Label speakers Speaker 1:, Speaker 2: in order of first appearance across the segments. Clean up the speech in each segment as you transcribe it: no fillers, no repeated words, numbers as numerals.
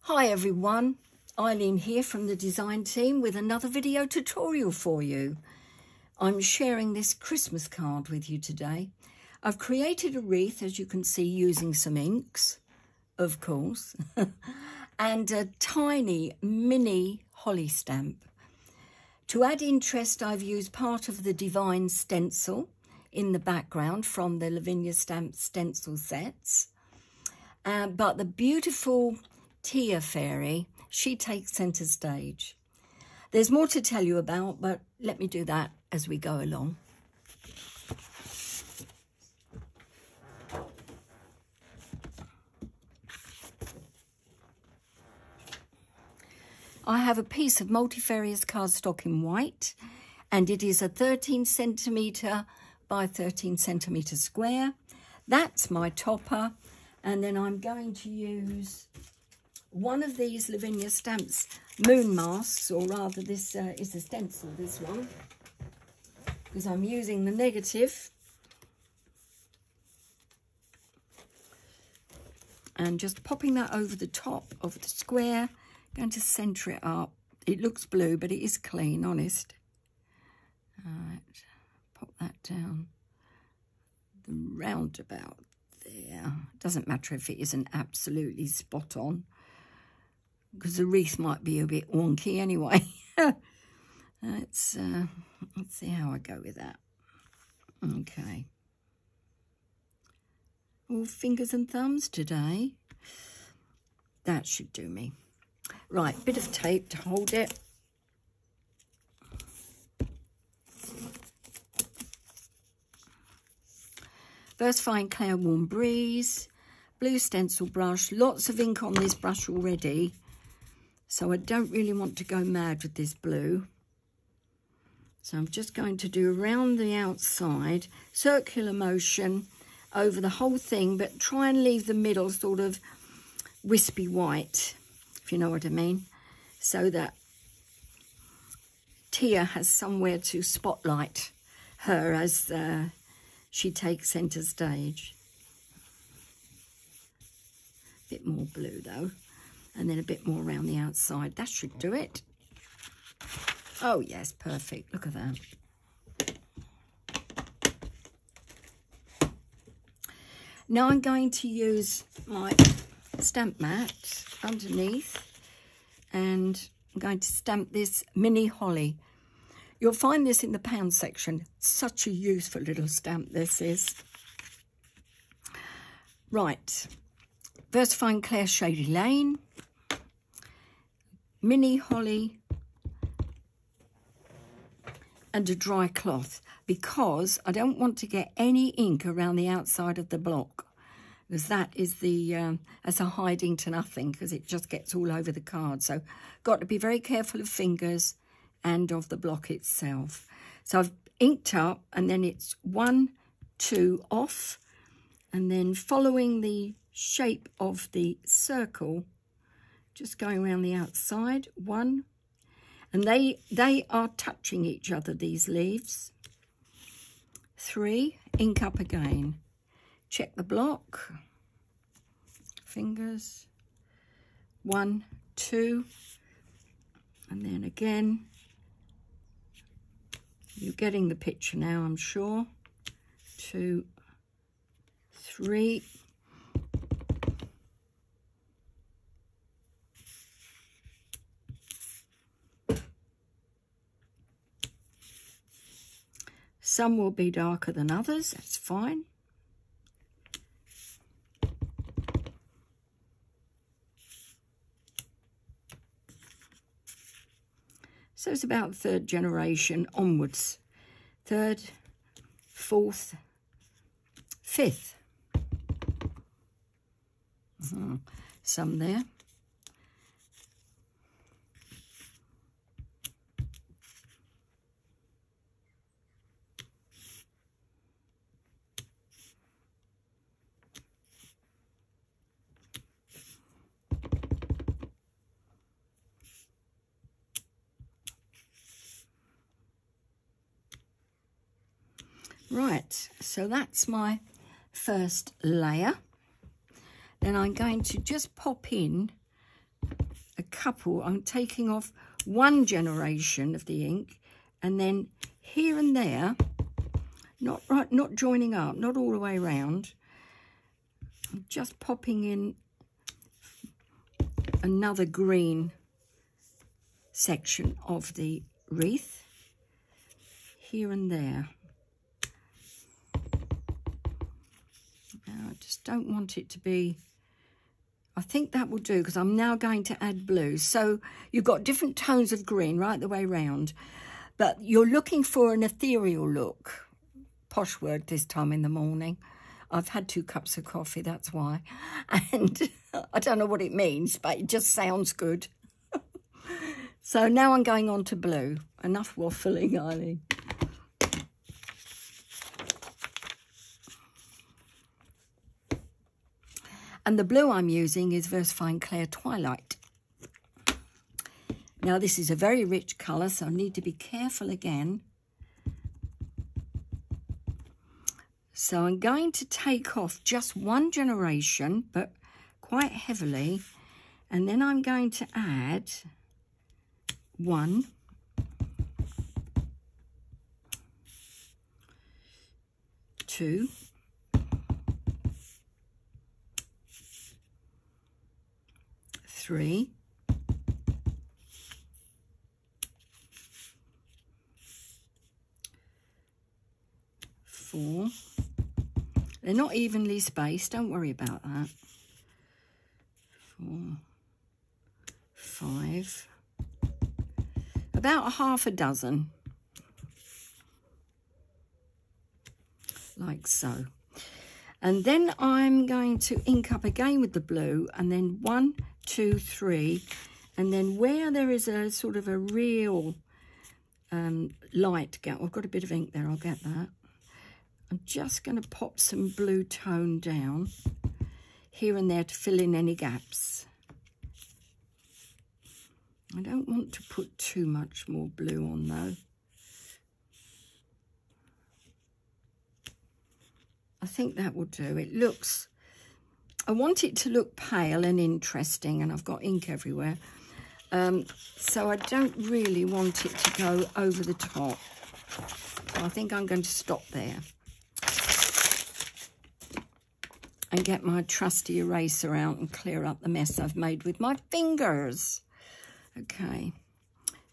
Speaker 1: Hi everyone, Eileen here from the design team with another video tutorial for you. I'm sharing this Christmas card with you today. I've created a wreath, as you can see, using some inks, of course, and a tiny mini holly stamp. To add interest, I've used part of the Divine Stencil in the background from the Lavinia Stamps Stencil sets. But the beautiful Tia fairy, she takes centre stage. There's more to tell you about, but let me do that as we go along. I have a piece of multifarious cardstock in white, and it is a 13 centimetre by 13 centimetre square. That's my topper, and then I'm going to use one of these Lavinia Stamps moon masks, or rather this is a stencil, this one, because I'm using the negative. And just popping that over the top of the square, going to centre it up. It looks blue, but it is clean, honest. All right, pop that down the roundabout there. Doesn't matter if it isn't absolutely spot on, because the wreath might be a bit wonky anyway. Let's see how I go with that. Okay. All fingers and thumbs today. That should do me. Right, bit of tape to hold it. Versafine Claire Warm Breeze. Blue stencil brush. Lots of ink on this brush already, so I don't really want to go mad with this blue. So I'm just going to do around the outside, circular motion over the whole thing, but try and leave the middle sort of wispy white, if you know what I mean, so that Tia has somewhere to spotlight her as she takes centre stage. A bit more blue though, and then a bit more around the outside. That should do it. Oh yes, perfect. Look at that. Now I'm going to use my stamp mat underneath, and I'm going to stamp this mini holly. You'll find this in the pound section. Such a useful little stamp this is. Right, Versafine Claire Shady Lane, mini holly, and a dry cloth, because I don't want to get any ink around the outside of the block, because that is the as a hiding to nothing, because it just gets all over the card. So got to be very careful of fingers and of the block itself. So I've inked up, and then it's 1, 2 off, and then following the shape of the circle, just going around the outside, 1, and they are touching each other, these leaves. 3, ink up again. Check the block, fingers, 1, 2, and then again. You're getting the picture now, I'm sure. 2, 3. Some will be darker than others, that's fine. So it's about 3rd generation onwards. 3rd, 4th, 5th. Some there. Right, so that's my first layer. Then I'm going to just pop in a couple. I'm taking off one generation of the ink, and then here and there, not joining up, not all the way around. I'm just popping in another green section of the wreath here and there. Now, I just don't want it to be, I think that will do, because I'm now going to add blue. So you've got different tones of green right the way round, but you're looking for an ethereal look. Posh word this time in the morning. I've had 2 cups of coffee, that's why. And I don't know what it means, but it just sounds good. So now I'm going on to blue. Enough waffling, Eileen. And the blue I'm using is Versafine Claire Twilight. Now this is a very rich colour, so I need to be careful again. So I'm going to take off just one generation, but quite heavily. And then I'm going to add 1, 2, 3, 4. They're not evenly spaced, don't worry about that. 4, 5, about half a dozen, like so. And then I'm going to ink up again with the blue, and then 1, 2, 3, and then where there is a sort of a real light gap, I've got a bit of ink there, I'll get that. I'm just going to pop some blue tone down here and there to fill in any gaps. I don't want to put too much more blue on though. I think that will do. It looks, I want it to look pale and interesting, and I've got ink everywhere. So I don't really want it to go over the top. So I think I'm going to stop there and get my trusty eraser out and clear up the mess I've made with my fingers. Okay,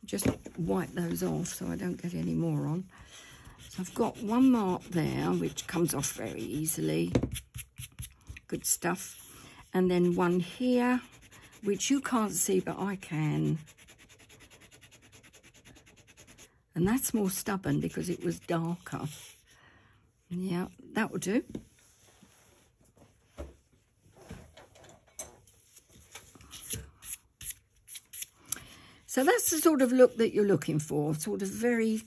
Speaker 1: just wipe those off so I don't get any more on. So I've got one mark there, which comes off very easily. Good stuff. And then one here, which you can't see, but I can. And that's more stubborn because it was darker. Yeah, that will do. So that's the sort of look that you're looking for, sort of very,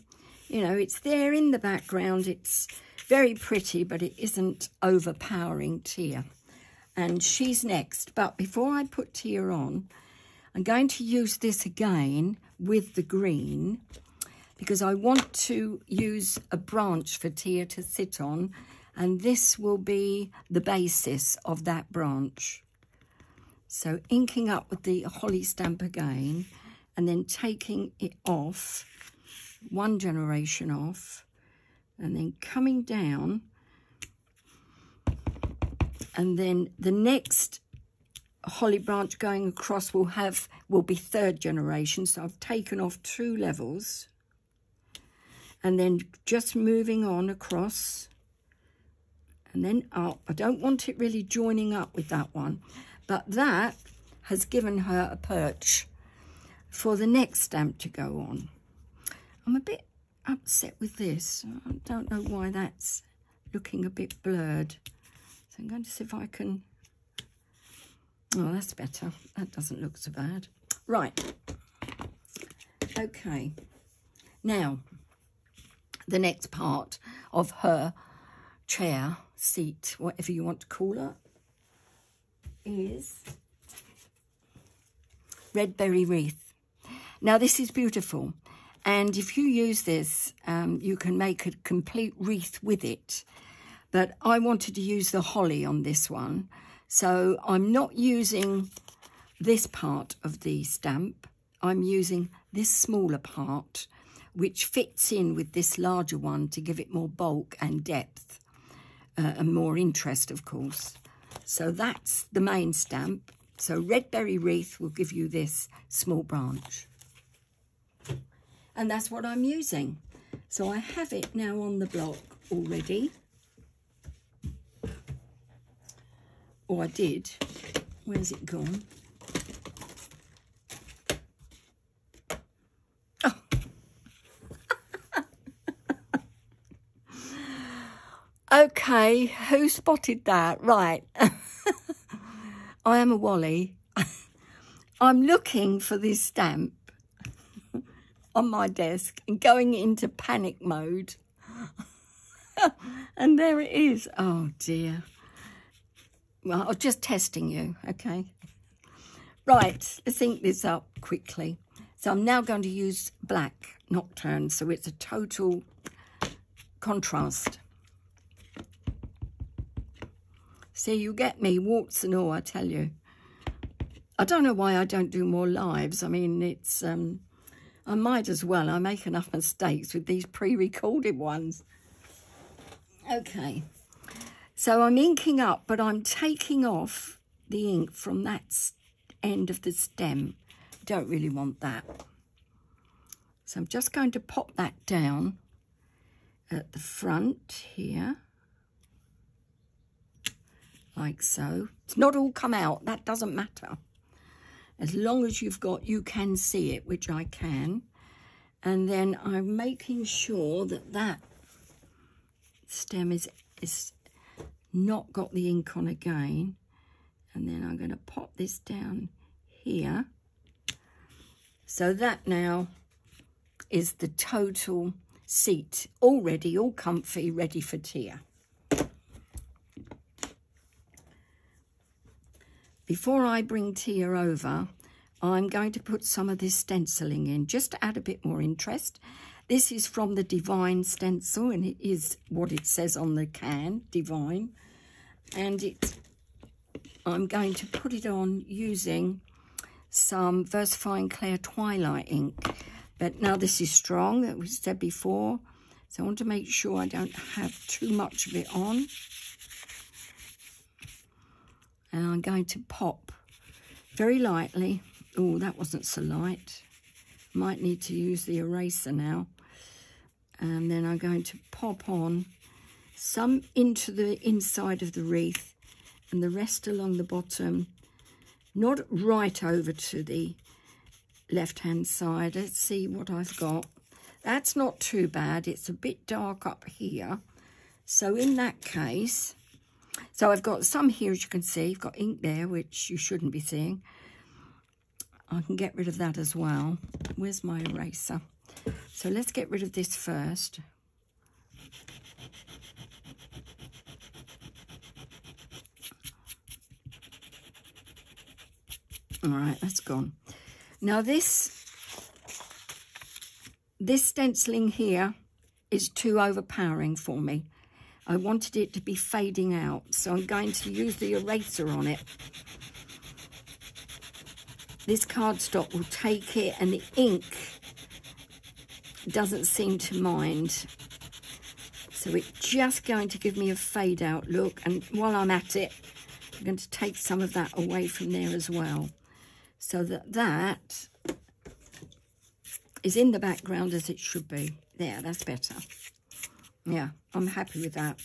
Speaker 1: you know, it's there in the background. It's very pretty, but it isn't overpowering Tia. And she's next. But before I put Tia on, I'm going to use this again with the green because I want to use a branch for Tia to sit on, and this will be the basis of that branch. So inking up with the holly stamp again, and then taking it off, one generation off, and then coming down, and then the next holly branch going across will be 3rd generation. So I've taken off 2 levels, and then just moving on across, and then up. I don't want it really joining up with that one, but that has given her a perch for the next stamp to go on. I'm a bit upset with this. I don't know why that's looking a bit blurred. So I'm going to see if I can... Oh, that's better. That doesn't look so bad. Right. Okay. Now, the next part of her chair, seat, whatever you want to call her, is Red Berry Wreath. Now, this is beautiful, and if you use this, you can make a complete wreath with it. But I wanted to use the holly on this one, so I'm not using this part of the stamp, I'm using this smaller part, which fits in with this larger one to give it more bulk and depth and more interest, of course. So that's the main stamp. So Red Berry Wreath will give you this small branch. And that's what I'm using. So I have it now on the block already. Or I did. Where's it gone? Oh. Okay, who spotted that? Right. I am a Wally. I'm looking for this stamp on my desk and going into panic mode. And there it is. Oh, dear. Well, I was just testing you, okay? Right, let's ink this up quickly. So I'm now going to use black Nocturne, so it's a total contrast. See, you get me, warts and all, I tell you. I don't know why I don't do more lives. I mean, it's, I might as well. I make enough mistakes with these pre-recorded ones. Okay. So I'm inking up, but I'm taking off the ink from that end of the stem. Don't really want that. So I'm just going to pop that down at the front here. Like so. It's not all come out, that doesn't matter. As long as you've got, you can see it, which I can. And then I'm making sure that that stem is not got the ink on again. And then I'm going to pop this down here. So that now is the total seat, all ready, all comfy, ready for Tia. Before I bring Tia over, I'm going to put some of this stenciling in, just to add a bit more interest. This is from the Divine Stencil, and it is what it says on the can, Divine. And I'm going to put it on using some Versafine Claire Twilight ink. But now this is strong, that we said before. So I want to make sure I don't have too much of it on. And I'm going to pop very lightly. Oh, that wasn't so light. Might need to use the eraser now. And then I'm going to pop on some into the inside of the wreath and the rest along the bottom. Not right over to the left-hand side. Let's see what I've got. That's not too bad. It's a bit dark up here. So in that case... So I've got some here, as you can see. I've got ink there, which you shouldn't be seeing. I can get rid of that as well. Where's my eraser? So let's get rid of this first. All right, that's gone. Now this stenciling here is too overpowering for me. I wanted it to be fading out, so I'm going to use the eraser on it. This cardstock will take it, and the ink doesn't seem to mind. So it's just going to give me a fade out look, and while I'm at it, I'm going to take some of that away from there as well, so that that is in the background as it should be. There, that's better. Yeah, I'm happy with that.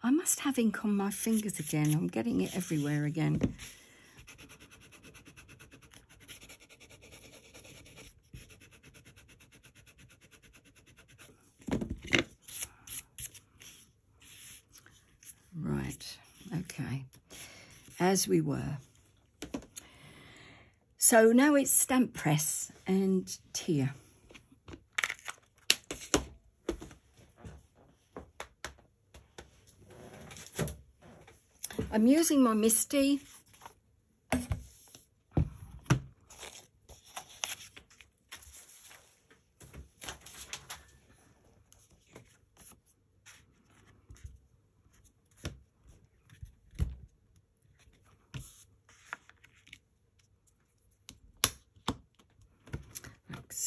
Speaker 1: I must have ink on my fingers again. I'm getting it everywhere again. Right, okay. As we were. So now it's stamp press and Tia. I'm using my Misty.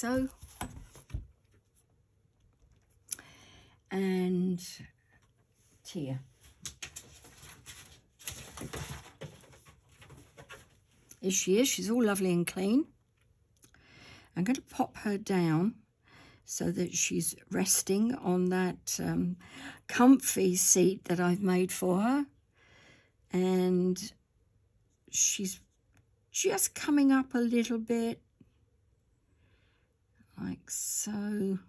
Speaker 1: so. And here. Here she is. She's all lovely and clean. I'm going to pop her down so that she's resting on that comfy seat that I've made for her. And she's just coming up a little bit, like so. You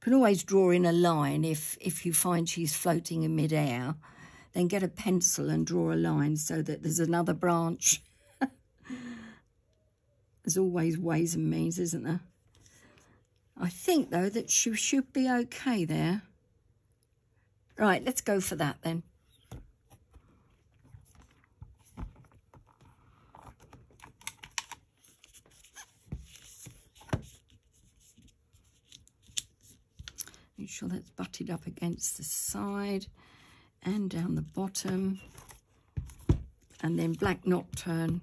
Speaker 1: can always draw in a line if you find she's floating in midair. Then get a pencil and draw a line so that there's another branch. There's always ways and means, isn't there? I think, though, that she should be okay there. Right, let's go for that then. Make sure that's butted up against the side and down the bottom. And then Black Nocturne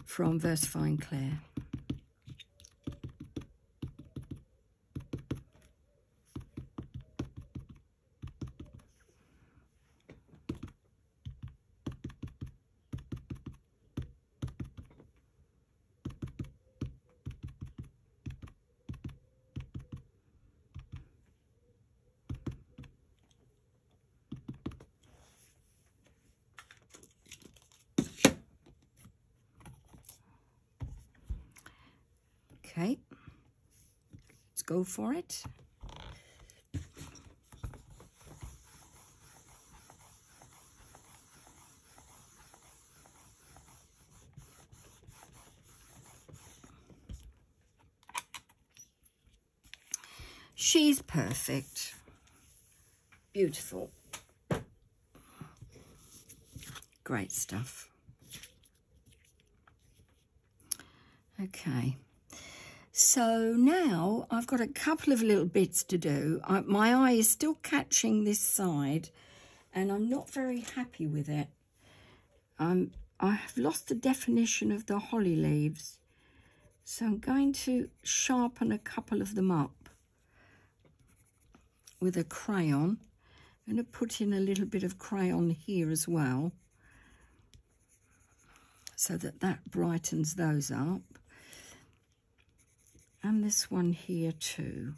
Speaker 1: from Versafine Claire. Okay, let's go for it. She's perfect. Beautiful. Great stuff. Okay. So now I've got a couple of little bits to do. My eye is still catching this side and I'm not very happy with it. I have lost the definition of the holly leaves. So I'm going to sharpen a couple of them up with a crayon. I'm going to put in a little bit of crayon here as well so that that brightens those up. And this one here too.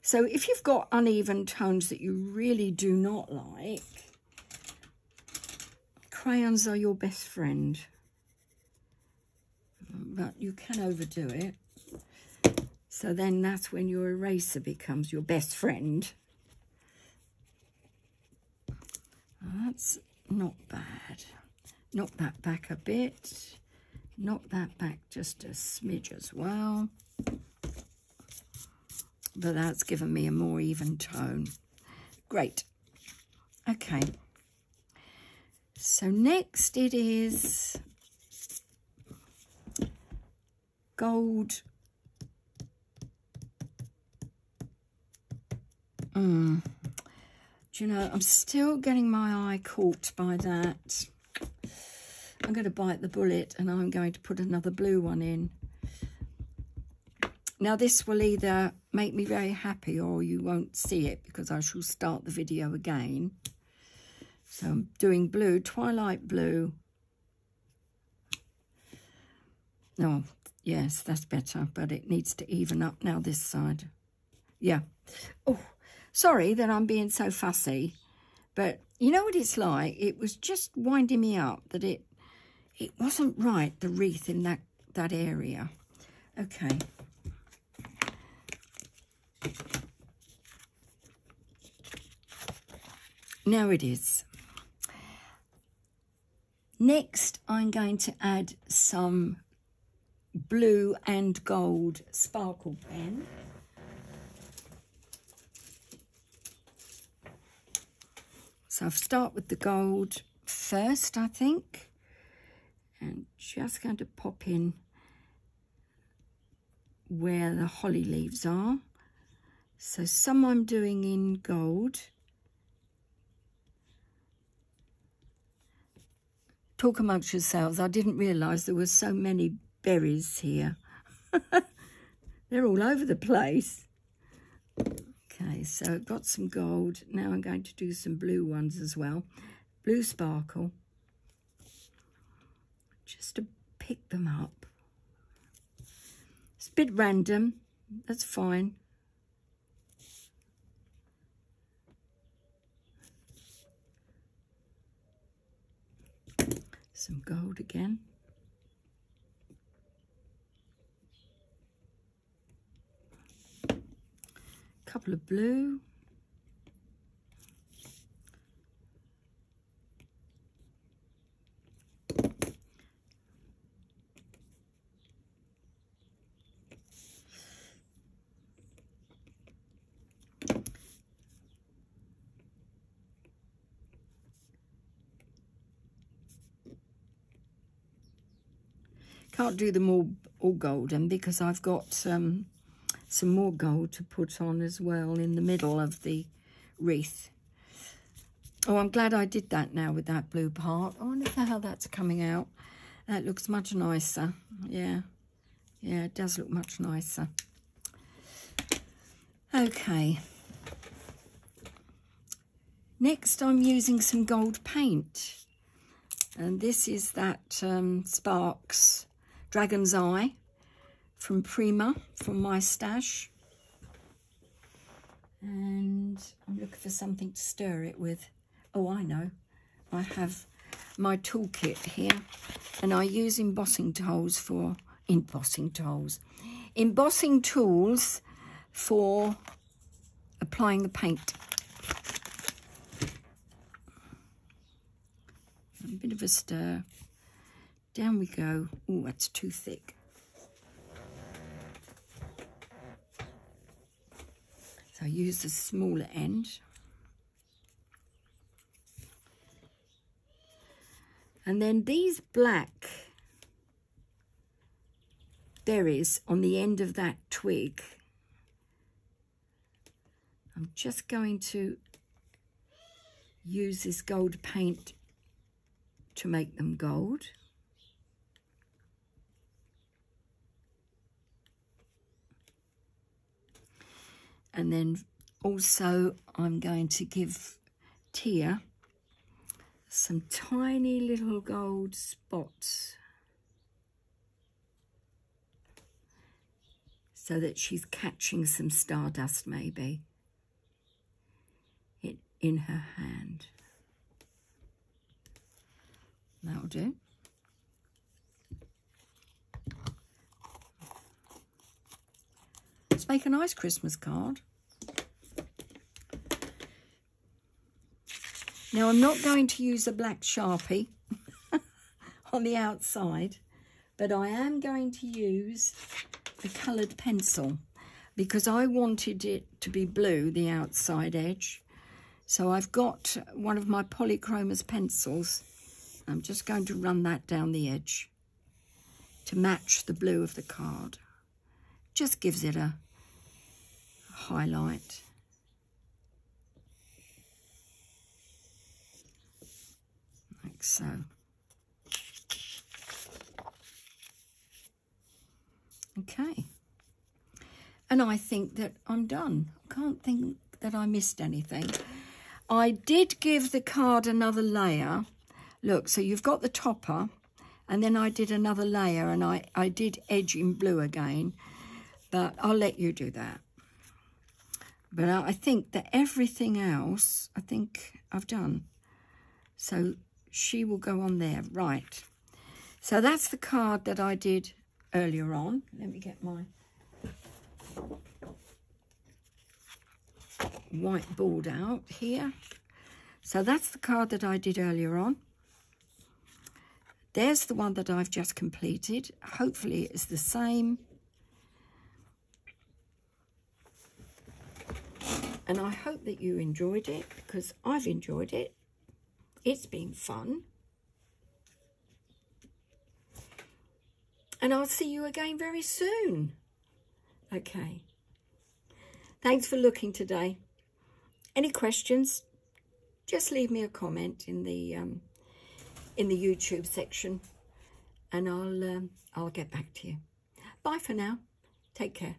Speaker 1: So if you've got uneven tones that you really do not like, crayons are your best friend. But you can overdo it. So then that's when your eraser becomes your best friend. That's not bad. Knock that back a bit. Knock that back just a smidge as well. But that's given me a more even tone. Great. Okay. So next it is gold. Do you know, I'm still getting my eye caught by that. I'm going to bite the bullet and I'm going to put another blue one in. Now this will either make me very happy or you won't see it because I shall start the video again. So I'm doing blue, twilight blue. No, yes, that's better, but it needs to even up now this side. Yeah. Oh, sorry that I'm being so fussy, but you know what it's like? It was just winding me up that it wasn't right, the wreath in that area. Okay. Now it is. Next, I'm going to add some blue and gold sparkle pen. So I'll start with the gold first, I think, and just going to pop in where the holly leaves are. So some I'm doing in gold. Talk amongst yourselves. I didn't realise there were so many berries here. They're all over the place. Okay, so I've got some gold. Now I'm going to do some blue ones as well. Blue sparkle. Just to pick them up. It's a bit random. That's fine. Some gold again. Couple of blue. Can't do them all golden because I've got some more gold to put on as well in the middle of the wreath. Oh, I'm glad I did that now with that blue part. I wonder how that's coming out. That looks much nicer. Yeah, it does look much nicer. Okay. Next, I'm using some gold paint. And this is that Sparks Dragon's Eye from Prima, from my stash. And I'm looking for something to stir it with. Oh, I know. I have my toolkit here, and I use embossing tools for applying the paint. A bit of a stir. Down we go. Oh, that's too thick. So I use the smaller end. And then these black berries on the end of that twig, I'm just going to use this gold paint to make them gold. And then also I'm going to give Tia some tiny little gold spots so that she's catching some stardust maybe in her hand. That'll do. Let's make a nice Christmas card. Now, I'm not going to use a black Sharpie on the outside, but I am going to use the coloured pencil because I wanted it to be blue, the outside edge. So I've got one of my polychromos pencils. I'm just going to run that down the edge to match the blue of the card. Just gives it a highlight. Like so. Okay. And I think that I'm done. I can't think that I missed anything. I did give the card another layer. Look, so you've got the topper, and then I did another layer, and I did edge in blue again, but I'll let you do that. But I think that everything else, I think I've done. So she will go on there. Right. So that's the card that I did earlier on. Let me get my whiteboard out here. So that's the card that I did earlier on. There's the one that I've just completed. Hopefully it's the same. And I hope that you enjoyed it, because I've enjoyed it. It's been fun. And I'll see you again very soon. Okay. Thanks for looking today. Any questions? Just leave me a comment in the YouTube section, and I'll get back to you. Bye for now. Take care.